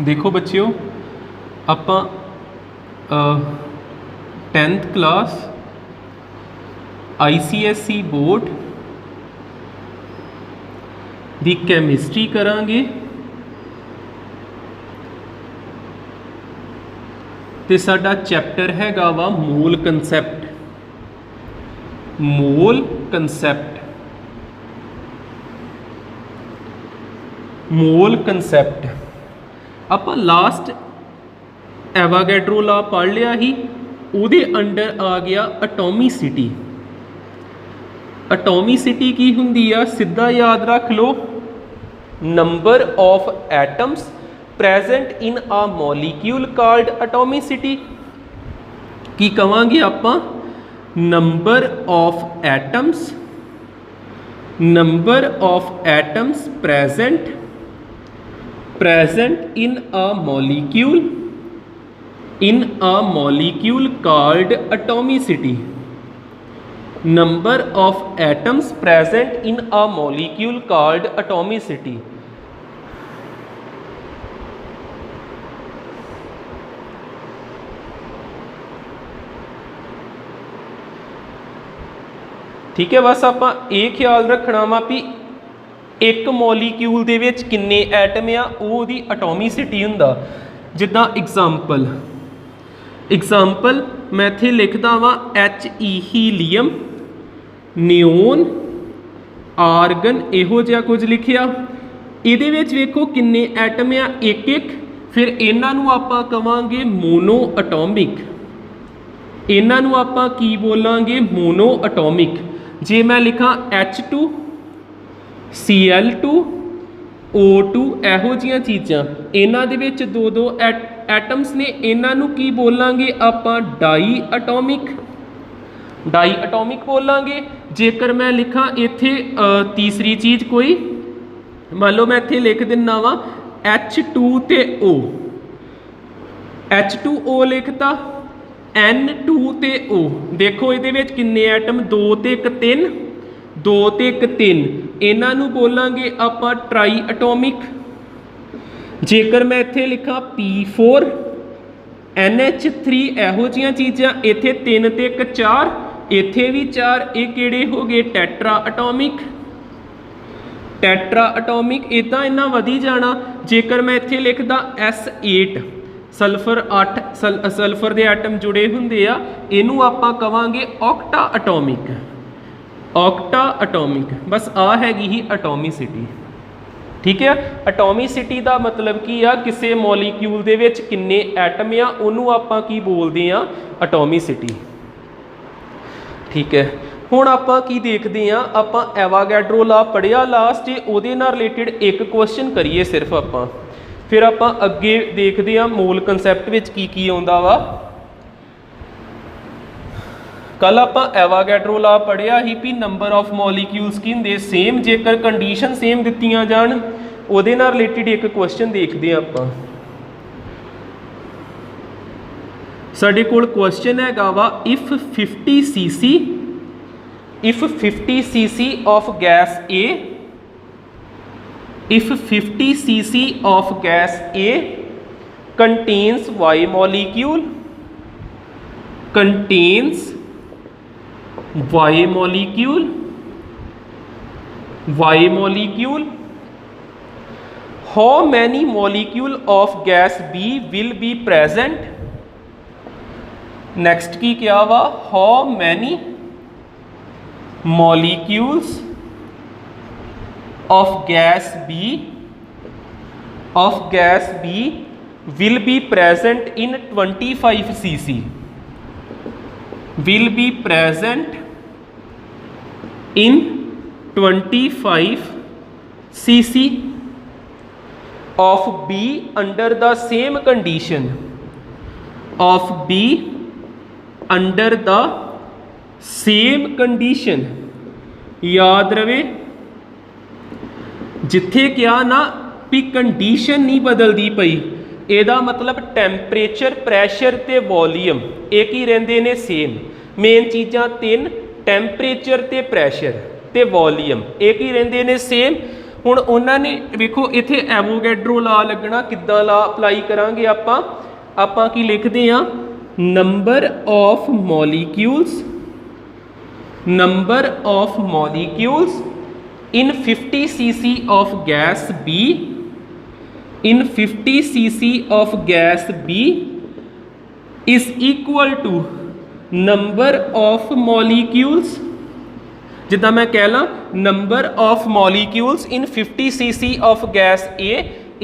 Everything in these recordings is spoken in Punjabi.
देखो बच्चों ਆਪਾਂ 10th क्लास ICSE बोर्ड ਦੀ ਕੈਮਿਸਟਰੀ ਕਰਾਂਗੇ ਤੇ ਸਾਡਾ ਚੈਪਟਰ ਹੈਗਾ ਵਾ ਮੋਲ ਕਨਸੈਪਟ। ਮੋਲ ਕਨਸੈਪਟ ਆਪਾਂ ਲਾਸਟ ਐਵਾਗੈਡਰੋ ਲਾ ਪੜ੍ਹ ਲਿਆ ਹੀ, ਉਹਦੇ ਅੰਡਰ ਆ ਗਿਆ ਐਟੋਮਿਸਿਟੀ। ਐਟੋਮਿਸਿਟੀ ਕੀ ਹੁੰਦੀ ਆ, ਸਿੱਧਾ ਯਾਦ ਰੱਖ ਲਓ, number of atoms present in a molecule called atomicity. की कहांगे आपां, number of atoms present in a molecule called atomicity. Number of atoms present in a molecule called atomicity. ठीक है, बस आप ये ख्याल रखना वा भी एक मॉलिक्यूल दे विच किन्ने एटम आ वो एटोमिसिटी हुंदा। जिद्दां एग्जाम्पल मैं इत्थे लिखदा वा HE हीलियम, नियोन, आर्गन, इहो जिहा कुछ लिखिया। इहदे विच वेखो किन्ने एटम आ, एक एक। फिर इन्हां नूं आपां कहांगे मोनो एटॉमिक। इन्हां नूं आपां की बोलांगे, मोनो एटॉमिक। जे मैं लिखा H2 Cl2 O2 ਇਹੋ ਜਿਹੀਆਂ ਚੀਜ਼ਾਂ, ਇਹਨਾਂ ਦੇ ਵਿੱਚ ਦੋ ਦੋ ਐਟਮਸ ਨੇ, ਇਹਨਾਂ ਨੂੰ ਕੀ ਬੋਲਾਂਗੇ ਆਪਾਂ, ਡਾਈ ਐਟੋਮਿਕ ਬੋਲਾਂਗੇ। ਜੇਕਰ ਮੈਂ ਲਿਖਾਂ ਇੱਥੇ ਤੀਸਰੀ ਚੀਜ਼ ਕੋਈ, ਮੰਨ ਲਓ ਮੈਂ ਇੱਥੇ ਲਿਖ ਦਿੰਨਾ ਵਾ H2 ਤੇ O, H2O ਲਿਖਤਾ, N2 ਤੇ O। देखो ये किन्ने एटम, दो ते एक तीन, दो ते एक तीन, इन्हां नूं बोलांगे आपां ट्राई एटोमिक। जेकर मैं इत्थे लिखा P4 NH3 इहो जिहियां चीज़ां, इत्थे तीन ते एक चार, इत्थे भी चार, ये किहड़े हो गए, टैट्रा एटोमिक। इदां इन्ना वधी जाना। जेकर मैं इत्थे लिखदा S8 सल्फर 8, सल्फर के एटम जुड़े होंगे आ, इनू आपां कहांगे ऑक्टा एटोमिक। बस आ हैगी ही एटोमिसिटी। ठीक है, एटोमिसिटी का मतलब की आ, किसी मॉलिक्यूल दे विच किन्ने एटम आ उन्होंने आपां की बोलते हैं, एटोमिसिटी। ठीक है, हुण आपां की देखते हैं, आपां एवागैड्रो ला पढ़िया लास्ट, उहदे नाल रिलेटेड एक क्वेश्चन करिए सिर्फ आपां, फिर आप अगे देखते हैं मोल कंसैप्ट विच की आउंदा वा। कल आप एवागैड्रो ला पढ़िया ही भी नंबर ऑफ मॉलिक्यूल्स की होंदे सेम, जेकर कंडीशन सेम दित्तियां जाण उहदे नाल रिलेटेड एक क्वेश्चन देखते हैं आप। साडे कोल क्वेश्चन हैगा वा, if 50 cc of gas A, if 50 cc of gas A contains Y molecule, how many molecule of gas B will be present? next की क्या वा, how many molecules of gas B will be present in 25 cc, will be present in 25 cc of B under the same condition, of B under the same condition। याद रहे, जिथे क्या ना भी कंडीशन नहीं बदलती पई, ਇਹਦਾ मतलब टैंपरेचर, प्रैशर ते वॉल्यूम एक ही रहंदे ने सेम। मेन चीज़ां तीन, टैंपरेचर ते प्रैशर ते वॉल्यूम एक ही रहंदे ने सेम। हुण उन्होंने वेखो इत्थे एवोगैड्रो ला लगना, किद्दां ला अप्लाई करांगे आपां की लिखते हैं number of molecules in 50 cc of gas B, in 50 cc of gas B is equal to number of molecules, जिद्दां मैं कह ला number of molecules in 50 cc of gas A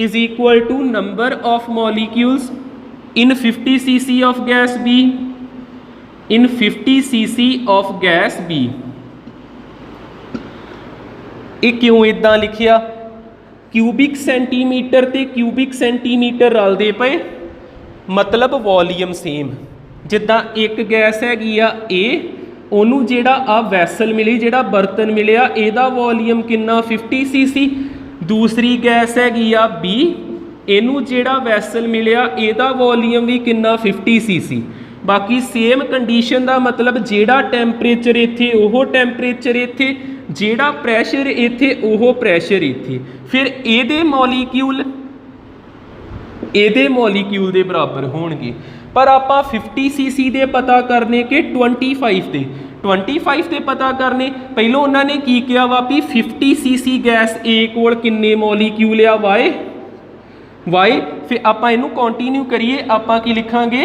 is equal to number of molecules in 50 cc of gas B, in 50 cc of gas B। ये क्यों इदां लिखिया? क्यूबिक सेंटीमीटर ते क्यूबिक सेंटीमीटर रलदे पे, मतलब वॉल्यूम सेम। जिद्दां एक गैस हैगी आ ए, ओनू जिहड़ा आ वैसल मिली, जिहड़ा बर्तन मिलिया, इहदा वॉल्यूम किन्ना 50 cc। दूसरी गैस हैगी आ बी, इनू जिहड़ा वैसल मिलिया इहदा वॉल्यूम भी किन्ना 50 cc। बाकी सेम कंडीशन का मतलब जिहड़ा टैंपरेचर इत्थे ओह टैंपरेचर इत्थे, जिहड़ा प्रैशर इत्थे ओह प्रैशर इत्थे, फिर इहदे मॉलीक्यूल दे बराबर होणगे। पर आपां 50 cc दे पता करने के 25 दे पता करने, पहलों उन्होंने की किया वा भी 50 cc गैस ए कोल किन्ने मॉलीक्यूल आ वाई, फिर आपां इहनूं कंटिन्यू करिए, आपां की लिखांगे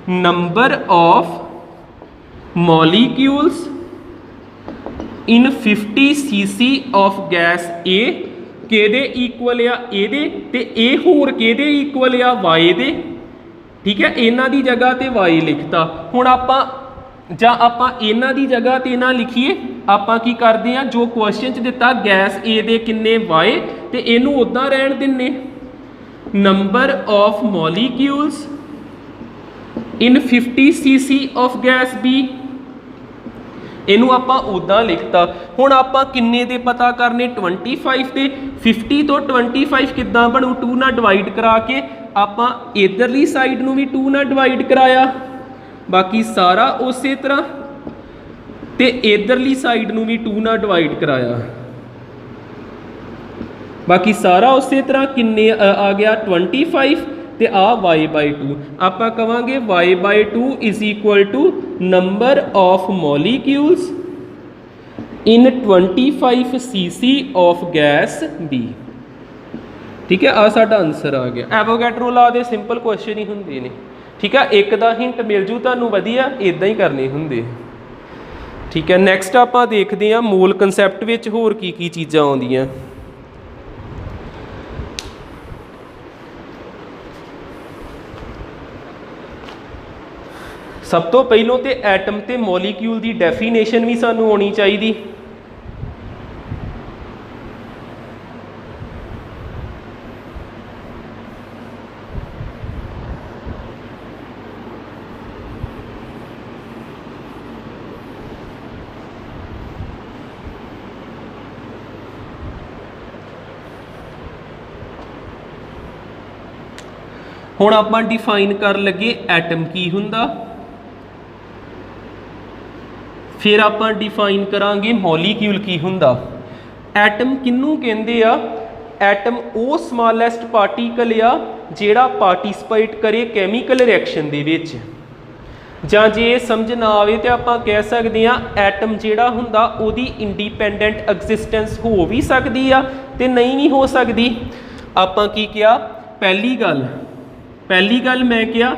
number of molecules in 50 cc of gas ए किहदे इक्वल आ इहदे, ते ए होर किहदे इक्वल आ वाई दे। ठीक है, इन्हां दी जगह ते वाई लिखता। हुण आपां जां आपां इन्हां दी जगह ते ना लिखीए, आपां की करदे आ जो क्वेश्चन च दिता गैस ए दे किन्ने वाई, ते इहनूं उदां रहण दिंने number of molecules in 50 cc of gas B, इनू आपां उदां लिखता। हुण आपां किन्ने दे पता करने 25 दे, 50 तो 25 किद्दां बनू 2 नाल डिवाइड करा के आपां इधरली साइड नूं भी 2 नाल डिवाइड कराया, बाकी सारा उस तरह, ते इधरली साइड नूं भी 2 नाल डिवाइड कराया, बाकी सारा उस तरह। किन्ने आ गया 25 ते आ y/2, आपां कवांगे y/2 is equal to number of molecules in 25 cc of gas B. ठीक है, आ साडा आंसर आ गया। एवोगैड्रो ला दे सिंपल क्वेश्चन ही हुंदे ने। ठीक है, एक दा हिंट मिल जू तुहानूं वधिया, इदां ही करने हुंदे। ठीक है, नैक्सट आपां देखदे हां मोल कंसैप्ट विच होर की चीज़ां आउंदियां। सब तो पहलों तो एटम ते मॉलीक्यूल की डेफिनेशन भी सानू आनी चाहिए। हुण आपां डिफाइन कर लगे एटम की हुंदा, फिर आपां डिफाइन करांगे मॉलीक्यूल की हुंदा। एटम किन्नू कहंदे आ? एटम वो स्मॉलेस्ट पार्टिकल आ जिहड़ा पार्टिसिपेट करे कैमिकल रिएक्शन दे विच। जां जे समझ ना आवे तो आपां कह सकदे आ एटम जिहड़ा हुंदा ओहदी इंडिपेंडेंट एग्जिस्टेंस हो भी सकदी आ ते नहीं भी हो सकदी। आपां की किया? पहली गल मैं किया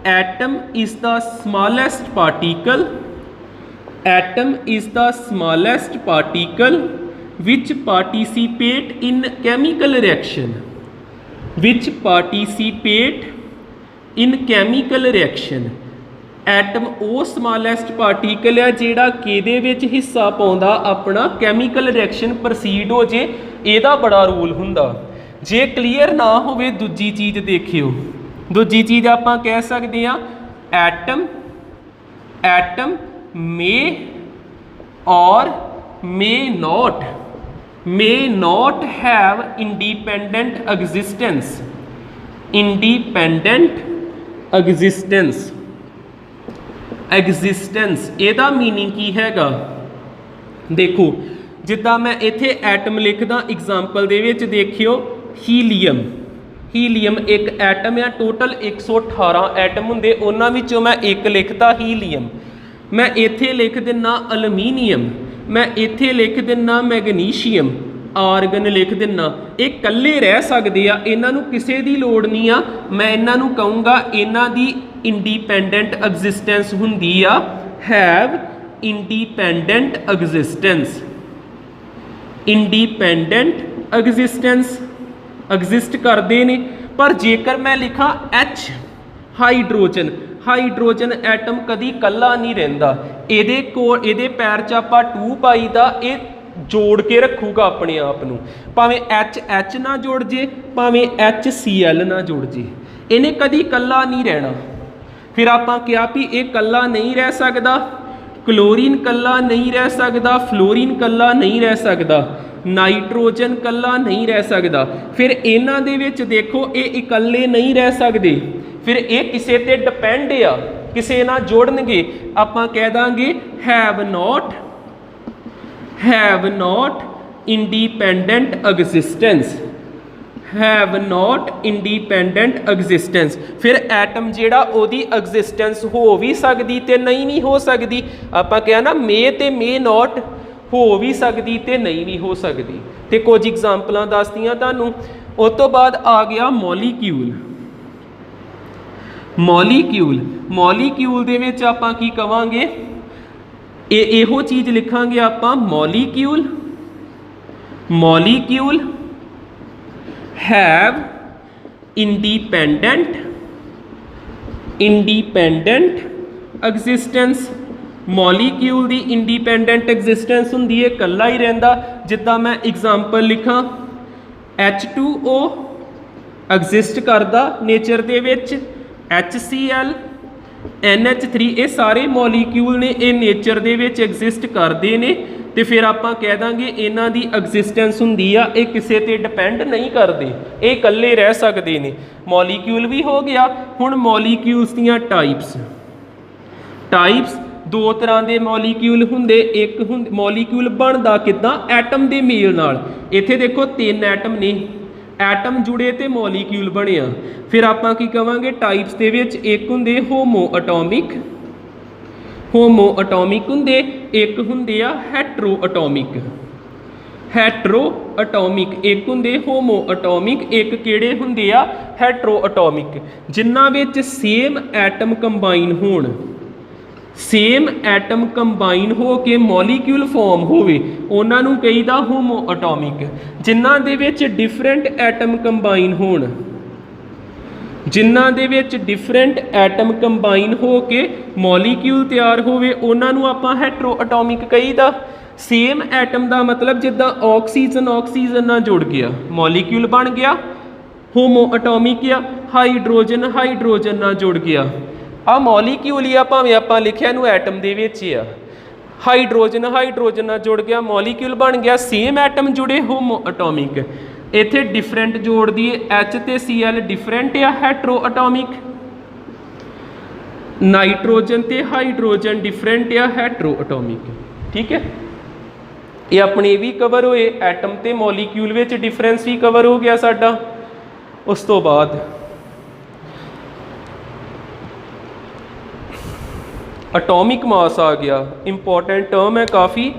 atom is the smallest particle, atom is the smallest particle which participate in chemical reaction, which participate in chemical reaction। Atom वो स्मॉलेस्ट पार्टिकल है जिहड़ा किहदे विच हिस्सा पाउंदा अपना कैमिकल रिएक्शन प्रोसीड हो जे, इहदा बड़ा रोल हुंदा। जे क्लीयर ना होवे दूजी चीज़ देखियो, दूजी चीज़ आपां कह सकदे आ atom may or may not have independent existence। Existence एदा मीनिंग की हैगा? देखो ਜਿੱਦਾਂ ਮੈਂ ਇੱਥੇ ਐਟਮ ਲਿਖਦਾ ਐਗਜ਼ਾਮਪਲ ਦੇ ਵਿੱਚ ਦੇਖਿਓ ਹੀਲੀਅਮ। ਹੀਲੀਅਮ ਇੱਕ ਐਟਮ ਆ, ਟੋਟਲ 118 ਐਟਮ ਹੁੰਦੇ, ਉਹਨਾਂ ਵਿੱਚੋਂ ਮੈਂ ਇੱਕ ਲਿਖਤਾ ਹੀਲੀਅਮ। ਮੈਂ ਇੱਥੇ ਲਿਖ ਦਿੰਨਾ ਅਲਮੀਨੀਅਮ, ਮੈਂ ਇੱਥੇ ਲਿਖ ਦਿੰਨਾ ਮੈਗਨੀਸ਼ੀਅਮ, ਆਰਗਨ ਲਿਖ ਦਿੰਨਾ। ਇਹ ਇਕੱਲੇ ਰਹਿ ਸਕਦੇ ਆ, ਇਹਨਾਂ ਨੂੰ ਕਿਸੇ ਦੀ ਲੋੜ ਨਹੀਂ ਆ। ਮੈਂ ਇਹਨਾਂ ਨੂੰ ਕਹੂੰਗਾ ਇਹਨਾਂ ਦੀ ਇੰਡੀਪੈਂਡੈਂਟ ਐਗਜ਼ਿਸਟੈਂਸ ਹੁੰਦੀ ਆ, have independent existence. Independent existence exist ਕਰਦੇ ਨੇ। ਪਰ ਜੇਕਰ ਮੈਂ ਲਿਖਾਂ H ਹਾਈਡਰੋਜਨ, ਹਾਈਡਰੋਜਨ ਐਟਮ ਕਦੀ ਕੱਲਾ ਨਹੀਂ ਰਹਿੰਦਾ। ਇਹਦੇ ਪੈਰ 'ਚ ਆਪਾਂ 2 ਪਾਈਦਾ, ਇਹ ਜੋੜ ਕੇ ਰੱਖੂਗਾ ਆਪਣੇ ਆਪ ਨੂੰ, ਭਾਵੇਂ H ਨਾ ਜੁੜ ਜੇ, ਭਾਵੇਂ HCl ਨਾ ਜੁੜ ਜੇ, ਇਹਨੇ ਕਦੀ ਕੱਲਾ ਨਹੀਂ ਰਹਿਣਾ। ਫਿਰ ਆਪਾਂ ਕਿਹਾ ਵੀ ਇਹ ਕੱਲਾ ਨਹੀਂ ਰਹਿ ਸਕਦਾ, ਕਲੋਰੀਨ ਕੱਲਾ ਨਹੀਂ ਰਹਿ ਸਕਦਾ, ਫਲੋਰੀਨ ਕੱਲਾ ਨਹੀਂ ਰਹਿ ਸਕਦਾ, ਨਾਈਟ੍ਰੋਜਨ ਕੱਲਾ ਨਹੀਂ ਰਹਿ ਸਕਦਾ। ਫਿਰ ਇਹਨਾਂ ਦੇ ਵਿੱਚ ਦੇਖੋ ਇਹ ਇਕੱਲੇ ਨਹੀਂ ਰਹਿ ਸਕਦੇ, ਫਿਰ ਇਹ ਕਿਸੇ ਤੇ ਡਿਪੈਂਡ ਆ, ਕਿਸੇ ਨਾਲ ਜੋੜਨਗੇ। ਆਪਾਂ ਕਹਿ ਦਾਂਗੇ have note independent existence, have note independent existence. ਫਿਰ ਐਟਮ ਜਿਹੜਾ ਉਹਦੀ ਐਗਜ਼ਿਸਟੈਂਸ ਹੋ ਵੀ ਸਕਦੀ ਤੇ ਨਹੀਂ ਵੀ ਹੋ ਸਕਦੀ। ਆਪਾਂ ਕਿਹਾ ਨਾ ਮੇ ਤੇ ਮੇ ਨੋਟ, ਹੋ ਵੀ ਸਕਦੀ ਤੇ ਨਹੀਂ ਵੀ ਹੋ ਸਕਦੀ। ਤੇ ਕੁਝ ਐਗਜ਼ਾਮਪਲਾਂ ਦੱਸਦੀਆਂ ਤੁਹਾਨੂੰ। ਉਸ ਤੋਂ ਬਾਅਦ ਆ ਗਿਆ ਮੋਲੀਕਿਊਲ। ਮੋਲੀਕਿਊਲ ਦੇ ਵਿੱਚ ਆਪਾਂ ਕੀ ਕਵਾਂਗੇ, ਇਹੋ ਚੀਜ਼ ਲਿਖਾਂਗੇ ਆਪਾਂ, molecule have independent existence. Molecule the independent existence ਹੁੰਦੀ ਹੈ, ਇਕੱਲਾ ਹੀ ਰਹਿੰਦਾ। ਜਿੱਦਾਂ ਮੈਂ ਐਗਜ਼ਾਮਪਲ ਲਿਖਾਂ H2O ਐਗਜ਼ਿਸਟ ਕਰਦਾ ਨੇਚਰ ਦੇ ਵਿੱਚ, HCl, NH3, ਇਹ ਸਾਰੇ ਮੋਲੀਕਿਊਲ ਨੇ, ਇਹ ਨੇਚਰ ਦੇ ਵਿੱਚ ਐਗਜ਼ਿਸਟ ਕਰਦੇ ਨੇ। ਤੇ ਫਿਰ ਆਪਾਂ ਕਹਿ ਦਾਂਗੇ ਇਹਨਾਂ ਦੀ ਐਗਜ਼ਿਸਟੈਂਸ ਹੁੰਦੀ ਆ, ਇਹ ਕਿਸੇ ਤੇ ਡਿਪੈਂਡ ਨਹੀਂ ਕਰਦੇ, ਇਹ ਇਕੱਲੇ ਰਹਿ ਸਕਦੇ ਨੇ। ਮੋਲੀਕਿਊਲ ਵੀ ਹੋ ਗਿਆ। ਹੁਣ ਮੋਲੀਕਿਊਲਸ ਦੀਆਂ ਟਾਈਪਸ 2 ਤਰ੍ਹਾਂ ਦੇ ਮੋਲੀਕਿਊਲ ਹੁੰਦੇ। ਇੱਕ ਮੋਲੀਕਿਊਲ ਬਣਦਾ ਕਿੱਦਾਂ, ਐਟਮ ਦੇ ਮੇਲ ਨਾਲ। ਇੱਥੇ ਦੇਖੋ 3 ਐਟਮ ਨੇ, ਐਟਮ ਜੁੜੇ ਤੇ ਮੋਲੀਕਿਊਲ ਬਣਿਆ। ਫਿਰ ਆਪਾਂ ਕੀ ਕਵਾਂਗੇ ਟਾਈਪਸ ਦੇ ਵਿੱਚ, ਇੱਕ ਹੁੰਦੇ ਹੋਮੋ ਅਟੋਮਿਕ ਹੁੰਦੇ, ਇੱਕ ਹੁੰਦੇ ਆ ਹੈਟਰੋ ਅਟੋਮਿਕ, ਇੱਕ ਹੁੰਦੇ ਹੋਮੋ ਅਟੋਮਿਕ, ਇੱਕ ਕਿਹੜੇ ਹੁੰਦੇ ਆ ਹੈਟਰੋ ਅਟੋਮਿਕ। ਜਿਨ੍ਹਾਂ ਵਿੱਚ ਸੇਮ ਐਟਮ ਕੰਬਾਈਨ ਹੋ ਕੇ ਮੋਲੀਕਿਊਲ ਫਾਰਮ ਹੋਵੇ, ਉਹਨਾਂ ਨੂੰ ਕਹੀਦਾ ਹੋਮੋ ਅਟੋਮਿਕ। ਜਿਨ੍ਹਾਂ ਦੇ ਵਿੱਚ ਡਿਫਰੈਂਟ ਐਟਮ ਕੰਬਾਈਨ ਹੋ ਕੇ ਮੋਲੀਕਿਊਲ ਤਿਆਰ ਹੋਵੇ, ਉਹਨਾਂ ਨੂੰ ਆਪਾਂ ਹੈਟਰੋ ਅਟੋਮਿਕ ਕਹੀਦਾ। ਸੇਮ ਐਟਮ ਦਾ ਮਤਲਬ ਜਿੱਦਾਂ ਆਕਸੀਜਨ ਨਾਲ ਜੁੜ ਗਿਆ, ਮੋਲੀਕਿਊਲ ਬਣ ਗਿਆ, ਹੋਮੋ ਅਟੋਮਿਕ ਆ। ਹਾਈਡਰੋਜਨ ਨਾਲ ਜੁੜ ਗਿਆ, ਆ ਮੋਲੀਕਿਊਲ ਹੀ ਆ, ਭਾਵੇਂ ਆਪਾਂ ਲਿਖਿਆ ਨੂੰ ਐਟਮ ਦੇ ਵਿੱਚ ਆ। ਹਾਈਡਰੋਜਨ ਨਾਲ ਜੁੜ ਗਿਆ, ਮੋਲੀਕਿਊਲ ਬਣ ਗਿਆ। ਸੇਮ ਐਟਮ ਜੁੜੇ, ਹੋਮੋ ਅਟੋਮਿਕ। ਇੱਥੇ ਡਿਫਰੈਂਟ ਜੋੜ ਦੀਏ, H ਤੇ Cl ਡਿਫਰੈਂਟ ਆ, ਹੈਟਰੋ ਅਟੋਮਿਕ। ਨਾਈਟ੍ਰੋਜਨ ਤੇ ਹਾਈਡਰੋਜਨ ਡਿਫਰੈਂਟ ਆ, ਹੈਟਰੋ ਅਟੋਮਿਕ। ਠੀਕ ਹੈ, ਇਹ ਆਪਣੇ ਵੀ ਕਵਰ ਹੋਏ, ਐਟਮ ਤੇ ਮੋਲੀਕਿਊਲ ਵਿੱਚ ਡਿਫਰੈਂਸ ਵੀ ਕਵਰ ਹੋ ਗਿਆ ਸਾਡਾ। ਉਸ ਤੋਂ ਬਾਅਦ ਅਟੋਮਿਕ ਮਾਸ ਆ ਗਿਆ, ਇੰਪੋਰਟੈਂਟ ਟਰਮ ਹੈ ਕਾਫੀ।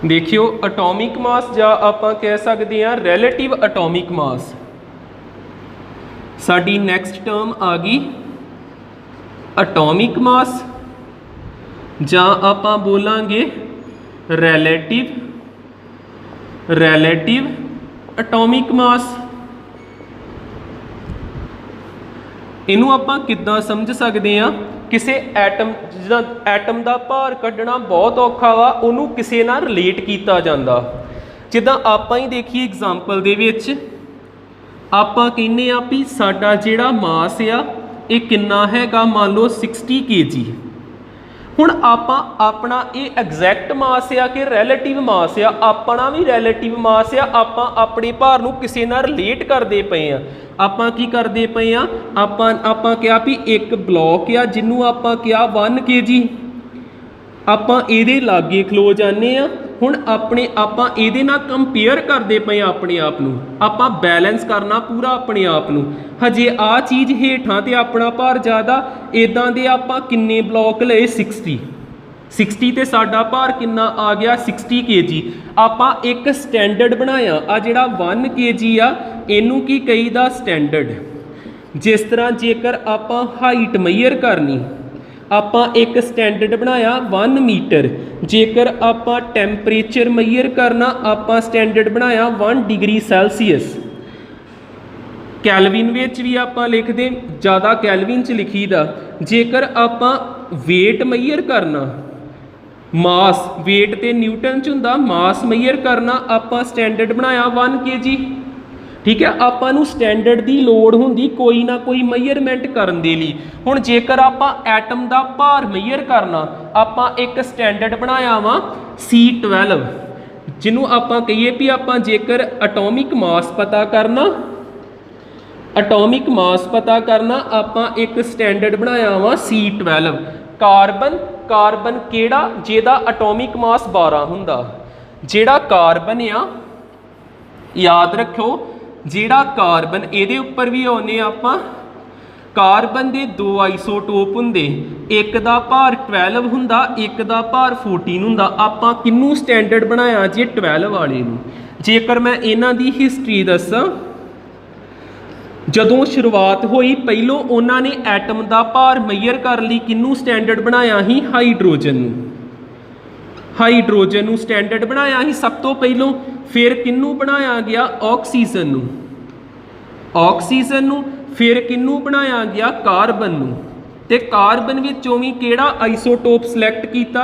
देखियो एटॉमिक मास ਜਾਂ ਆਪਾਂ ਕਹਿ ਸਕਦੇ ਹਾਂ ਰਿਲੇਟਿਵ एटॉमिक मास। ਸਾਡੀ ਨੈਕਸਟ ਟਰਮ ਆ ਗਈ एटॉमिक मास ਜਾਂ ਆਪਾਂ ਬੋਲਾਂਗੇ ਰਿਲੇਟਿਵ एटॉमिक मास। ਇਹਨੂੰ ਆਪਾਂ ਕਿੱਦਾਂ ਸਮਝ ਸਕਦੇ ਹਾਂ? ਕਿਸੇ ਐਟਮ ਜਿਹਦਾ ਐਟਮ ਦਾ ਭਾਰ ਕੱਢਣਾ ਬਹੁਤ ਔਖਾ ਵਾ, ਉਹਨੂੰ ਕਿਸੇ ਨਾਲ ਰਿਲੇਟ ਕੀਤਾ ਜਾਂਦਾ। ਜਿੱਦਾਂ ਆਪਾਂ ਹੀ ਦੇਖੀਏ ਐਗਜ਼ਾਮਪਲ ਦੇ ਵਿੱਚ, ਆਪਾਂ ਕਹਿੰਦੇ ਆ ਵੀ ਸਾਡਾ ਜਿਹੜਾ ਮਾਸ ਆ ਇਹ ਕਿੰਨਾ ਹੈਗਾ, ਮੰਨ ਲਓ 60 kg। ਹੁਣ ਆਪਾਂ ਆਪਣਾ ਇਹ ਐਗਜ਼ੈਕਟ ਮਾਸ ਆ ਕਿ ਰਿਲੇਟਿਵ ਮਾਸ ਆ, ਆਪਣਾ ਵੀ ਰਿਲੇਟਿਵ ਮਾਸ ਆ। ਆਪਾਂ ਆਪਣੇ ਭਾਰ ਨੂੰ ਕਿਸੇ ਨਾਲ ਰਿਲੇਟ ਕਰਦੇ ਪਏ ਆ। ਆਪਾਂ ਕੀ ਕਰਦੇ ਪਏ ਆ, ਆਪਾਂ ਕਿਹਾ ਵੀ ਇੱਕ ਬਲੌਕ ਆ ਜਿਹਨੂੰ ਆਪਾਂ ਕਿਹਾ 1 kg, ਆਪਾਂ ਇਹਦੇ ਲਾਗੇ ਖਲੋ ਜਾਂਦੇ ਆ। ਹੁਣ ਆਪਾਂ ਇਹਦੇ ਨਾਲ ਕੰਪੇਅਰ ਕਰਦੇ ਪਏ ਆ ਆਪਣੇ ਆਪ ਨੂੰ, ਆਪਾਂ ਬੈਲੈਂਸ ਕਰਨਾ ਪੂਰਾ ਆਪਣੇ ਆਪ ਨੂੰ। ਹਜੇ ਆ ਚੀਜ਼ ਹੇਠਾਂ ਤੇ ਆਪਣਾ ਭਾਰ ਜ਼ਿਆਦਾ, ਇਦਾਂ ਦੇ ਆਪਾਂ ਕਿੰਨੇ ਬਲੌਕ ਲਏ 60 ਤੇ ਸਾਡਾ ਭਾਰ ਕਿੰਨਾ ਆ ਗਿਆ 60 kg। ਆਪਾਂ ਇੱਕ ਸਟੈਂਡਰਡ ਬਣਾਇਆ, ਆ ਜਿਹੜਾ 1 kg ਆ ਇਹਨੂੰ ਕੀ ਕਹੀਦਾ ਸਟੈਂਡਰਡ। ਜਿਸ ਤਰ੍ਹਾਂ ਜੇਕਰ ਆਪਾਂ ਹਾਈਟ ਮੇਜ਼ਰ ਕਰਨੀ, ਆਪਾਂ ਇੱਕ ਸਟੈਂਡਰਡ ਬਣਾਇਆ 1 ਮੀਟਰ। ਜੇਕਰ ਆਪਾਂ ਟੈਂਪਰੇਚਰ ਮੇਜ਼ਰ ਕਰਨਾ, ਆਪਾਂ ਸਟੈਂਡਰਡ ਬਣਾਇਆ 1 ਡਿਗਰੀ ਸੈਲਸੀਅਸ। ਕੈਲਵਿਨ ਵਿੱਚ ਵੀ ਆਪਾਂ ਲਿਖਦੇ, ਜ਼ਿਆਦਾ ਕੈਲਵਿਨ 'ਚ ਲਿਖੀਦਾ। ਜੇਕਰ ਆਪਾਂ weight ਮੇਜ਼ਰ ਕਰਨਾ, ਮਾਸ, weight ਤੇ ਨਿਊਟਨ 'ਚ ਹੁੰਦਾ, ਮਾਸ ਮੇਜ਼ਰ ਕਰਨਾ, ਆਪਾਂ ਸਟੈਂਡਰਡ ਬਣਾਇਆ 1 kg। ਠੀਕ ਹੈ, ਆਪਾਂ ਨੂੰ ਸਟੈਂਡਰਡ ਦੀ ਲੋੜ ਹੁੰਦੀ ਕੋਈ ਨਾ ਕੋਈ ਮੇਜ਼ਰਮੈਂਟ ਕਰਨ ਦੇ ਲਈ। ਹੁਣ ਜੇਕਰ ਆਪਾਂ ਐਟਮ ਦਾ ਭਾਰ ਮੇਜ਼ਰ ਕਰਨਾ, ਆਪਾਂ ਇੱਕ ਸਟੈਂਡਰਡ ਬਣਾਇਆ ਵਾ C12, ਜਿਹਨੂੰ ਆਪਾਂ ਕਹੀਏ ਵੀ ਆਪਾਂ ਜੇਕਰ ਐਟੋਮਿਕ ਮਾਸ ਪਤਾ ਕਰਨਾ, ਆਪਾਂ ਇੱਕ ਸਟੈਂਡਰਡ ਬਣਾਇਆ ਵਾ C12। ਕਾਰਬਨ ਕਿਹੜਾ, ਜਿਹਦਾ ਐਟੋਮਿਕ ਮਾਸ 12 ਹੁੰਦਾ। ਜਿਹੜਾ ਕਾਰਬਨ ਆ, ਯਾਦ ਰੱਖੋ, ਜਿਹੜਾ ਕਾਰਬਨ, ਇਹਦੇ ਉੱਪਰ ਵੀ ਆਉਨੇ ਆਪਾਂ, ਕਾਰਬਨ ਦੇ 2 ਆਈਸੋਟੋਪ ਹੁੰਦੇ, ਇੱਕ ਦਾ ਭਾਰ 12 ਹੁੰਦਾ, ਇੱਕ ਦਾ ਭਾਰ 14 ਹੁੰਦਾ। ਆਪਾਂ ਕਿਹਨੂੰ ਸਟੈਂਡਰਡ ਬਣਾਇਆ ਜੇ 12 ਵਾਲੇ ਨੂੰ। ਜੇਕਰ ਮੈਂ ਇਹਨਾਂ ਦੀ ਹਿਸਟਰੀ ਦੱਸਾਂ, ਜਦੋਂ ਸ਼ੁਰੂਆਤ ਹੋਈ ਪਹਿਲੋਂ ਉਹਨਾਂ ਨੇ ਐਟਮ ਦਾ ਭਾਰ ਮੇਜ਼ਰ ਕਰਨ ਲਈ ਕਿਹਨੂੰ ਸਟੈਂਡਰਡ ਬਣਾਇਆ ਸੀ, ਹਾਈਡਰੋਜਨ ਨੂੰ ਸਟੈਂਡਰਡ ਬਣਾਇਆ ਸੀ ਸਭ ਤੋਂ ਪਹਿਲੋਂ। ਫਿਰ ਕਿਹਨੂੰ ਬਣਾਇਆ ਗਿਆ, ਆਕਸੀਜਨ ਨੂੰ। ਫਿਰ ਕਿਹਨੂੰ ਬਣਾਇਆ ਗਿਆ, ਕਾਰਬਨ ਨੂੰ। ਤੇ ਕਾਰਬਨ ਵਿੱਚੋਂ ਵੀ ਕਿਹੜਾ ਆਈਸੋਟੋਪ ਸਿਲੈਕਟ ਕੀਤਾ,